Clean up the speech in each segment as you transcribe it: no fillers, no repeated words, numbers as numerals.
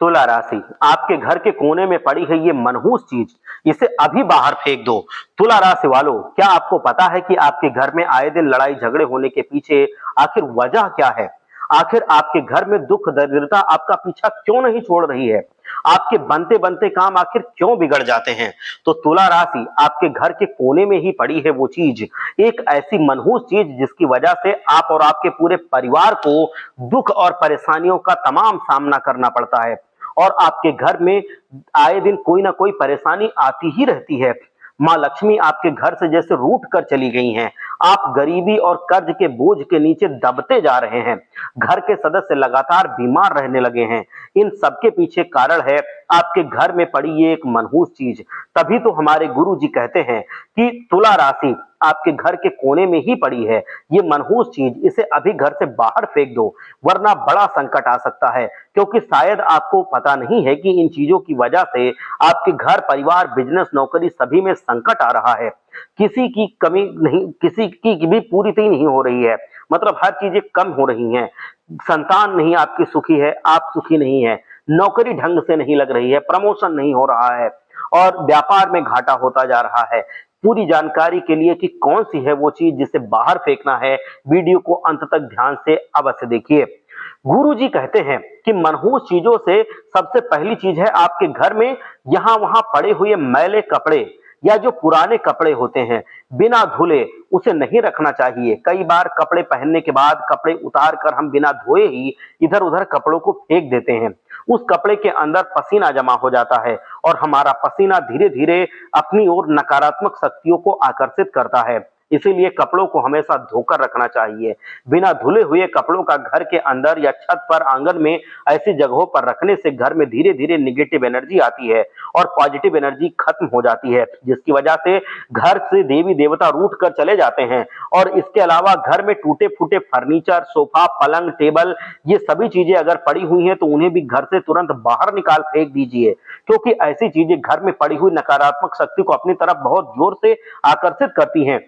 तुला राशि, आपके घर के कोने में पड़ी है ये मनहूस चीज, इसे अभी बाहर फेंक दो। तुला राशि वालों, क्या आपको पता है कि आपके घर में आए दिन लड़ाई झगड़े होने के पीछे आखिर वजह क्या है? आखिर आपके घर में दुख दरिद्रता आपका पीछा क्यों नहीं छोड़ रही है? आपके बनते बनते काम आखिर क्यों बिगड़ जाते हैं? तो तुला राशि, आपके घर के कोने में ही पड़ी है वो चीज, एक ऐसी मनहूस चीज जिसकी वजह से आप और आपके पूरे परिवार को दुख और परेशानियों का तमाम सामना करना पड़ता है। और आपके घर में आए दिन कोई ना कोई परेशानी आती ही रहती है। माँ लक्ष्मी आपके घर से जैसे रूठ कर चली गई हैं। आप गरीबी और कर्ज के बोझ के नीचे दबते जा रहे हैं। घर के सदस्य लगातार बीमार रहने लगे हैं। इन सबके पीछे कारण है आपके घर में पड़ी ये एक मनहूस चीज। तभी तो हमारे गुरु जी कहते हैं कि तुला राशि आपके घर के कोने में ही पड़ी है ये मनहूस चीज, इसे अभी घर से बाहर फेंक दो, वरना बड़ा संकट आ सकता है। क्योंकि शायद आपको पता नहीं है कि इन चीजों की वजह से आपके घर परिवार बिजनेस नौकरी सभी में संकट आ रहा है। किसी की कमी नहीं, किसी की भी पूरी नहीं हो रही है, मतलब हर चीजें कम हो रही हैं। संतान नहीं आपकी सुखी है, आप सुखी नहीं है, नौकरी ढंग से नहीं लग रही है, प्रमोशन नहीं हो रहा है और व्यापार में घाटा होता जा रहा है। पूरी जानकारी के लिए कि कौन सी है वो चीज जिसे बाहर फेंकना है, वीडियो को अंत तक ध्यान से अवश्य देखिए। गुरुजी कहते हैं कि मनहूस चीजों से सबसे पहली चीज है आपके घर में यहां वहां पड़े हुए मैले कपड़े या जो पुराने कपड़े होते हैं बिना धुले उसे नहीं रखना चाहिए। कई बार कपड़े पहनने के बाद कपड़े उतार कर हम बिना धोए ही इधर उधर कपड़ों को फेंक देते हैं। उस कपड़े के अंदर पसीना जमा हो जाता है और हमारा पसीना धीरे धीरे अपनी ओर नकारात्मक शक्तियों को आकर्षित करता है। इसीलिए कपड़ों को हमेशा धोकर रखना चाहिए। बिना धुले हुए कपड़ों का घर के अंदर या छत पर आंगन में ऐसी जगहों पर रखने से घर में धीरे धीरे निगेटिव एनर्जी आती है और पॉजिटिव एनर्जी खत्म हो जाती है, जिसकी वजह से घर से देवी देवता रूठ कर चले जाते हैं। और इसके अलावा घर में टूटे फूटे फर्नीचर, सोफा, पलंग, टेबल, ये सभी चीजें अगर पड़ी हुई हैं तो उन्हें भी घर से तुरंत बाहर निकाल फेंक दीजिए, क्योंकि ऐसी चीजें घर में पड़ी हुई नकारात्मक शक्ति को अपनी तरफ बहुत जोर से आकर्षित करती हैं।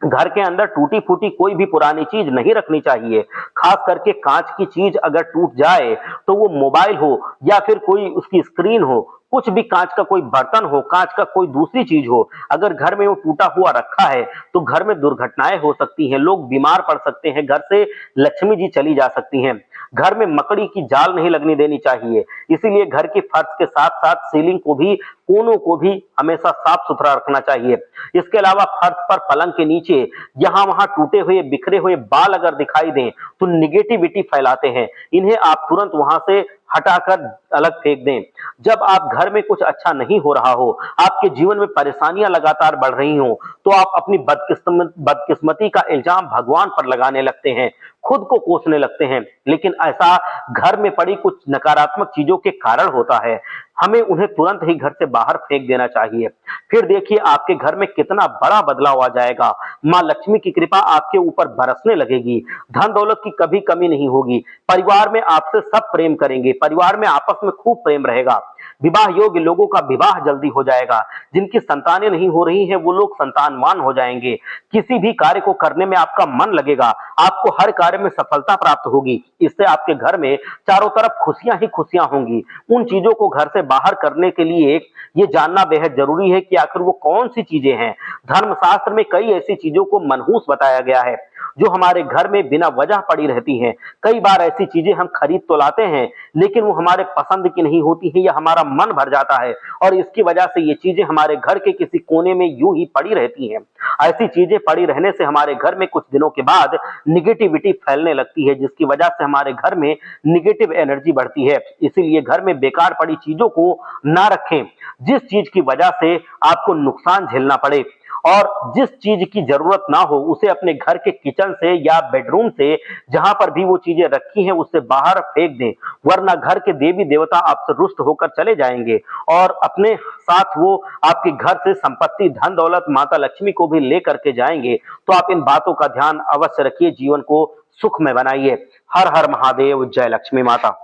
घर के अंदर टूटी फूटी कोई भी पुरानी चीज नहीं रखनी चाहिए। खास करके कांच की चीज अगर टूट जाए तो वो मोबाइल हो या फिर कोई उसकी स्क्रीन हो, कुछ भी कांच का कोई बर्तन हो, कांच का कोई दूसरी चीज हो, अगर घर में वो टूटा हुआ रखा है तो घर में दुर्घटनाएं हो सकती हैं, लोग बीमार पड़ सकते हैं, घर से लक्ष्मी जी चली जा सकती हैं। घर में मकड़ी की जाल नहीं लगने देनी चाहिए। इसीलिए घर की फर्श के साथ साथ सीलिंग को भी, कोनों को भी हमेशा साफ सुथरा रखना चाहिए। इसके अलावा फर्श पर, पलंग के नीचे यहां वहां टूटे हुए बिखरे हुए बाल अगर दिखाई दें तो निगेटिविटी फैलाते हैं, इन्हें आप तुरंत वहां से हटाकर अलग फेंक दें। जब आप घर में कुछ अच्छा नहीं हो रहा हो, आपके जीवन में परेशानियां लगातार बढ़ रही हो, तो आप अपनी बदकिस्मती का इल्जाम भगवान पर लगाने लगते हैं, खुद को कोसने लगते हैं। लेकिन ऐसा घर में पड़ी कुछ नकारात्मक चीजों के कारण होता है। हमें उन्हें तुरंत ही घर से बाहर फेंक देना चाहिए। फिर देखिए आपके घर में कितना बड़ा बदलाव आ जाएगा। माँ लक्ष्मी की कृपा आपके ऊपर बरसने लगेगी। धन दौलत की कभी कमी नहीं होगी। परिवार में आपसे सब प्रेम करेंगे। परिवार में आपस में खूब प्रेम रहेगा। विवाह योग्य लोगों का विवाह जल्दी हो जाएगा। जिनकी संतानें नहीं हो रही हैं वो लोग संतानवान हो जाएंगे। किसी भी कार्य को करने में आपका मन लगेगा। आपको हर कार्य में सफलता प्राप्त होगी। इससे आपके घर में चारों तरफ खुशियां ही खुशियां होंगी। उन चीजों को घर से बाहर करने के लिए ये जानना बेहद जरूरी है कि आखिर वो कौन सी चीजें हैं। धर्मशास्त्र में कई ऐसी चीजों को मनहूस बताया गया है जो हमारे घर में बिना वजह पड़ी रहती हैं। कई बार ऐसी चीजें हम खरीद तो लाते हैं लेकिन वो हमारे पसंद की नहीं होती हैं या हमारा मन भर जाता है और इसकी वजह से ये चीजें हमारे घर के किसी कोने में यूं ही पड़ी रहती हैं। ऐसी चीजें पड़ी रहने से हमारे घर में कुछ दिनों के बाद निगेटिविटी फैलने लगती है, जिसकी वजह से हमारे घर में निगेटिव एनर्जी बढ़ती है। इसीलिए घर में बेकार पड़ी चीजों को ना रखें जिस चीज की वजह से आपको नुकसान झेलना पड़े, और जिस चीज की जरूरत ना हो उसे अपने घर के किचन से या बेडरूम से, जहां पर भी वो चीजें रखी हैं, उससे बाहर फेंक दें, वरना घर के देवी देवता आपसे रुष्ट होकर चले जाएंगे और अपने साथ वो आपके घर से संपत्ति, धन दौलत, माता लक्ष्मी को भी लेकर के जाएंगे। तो आप इन बातों का ध्यान अवश्य रखिए, जीवन को सुखमय बनाइए। हर हर महादेव, जय लक्ष्मी माता।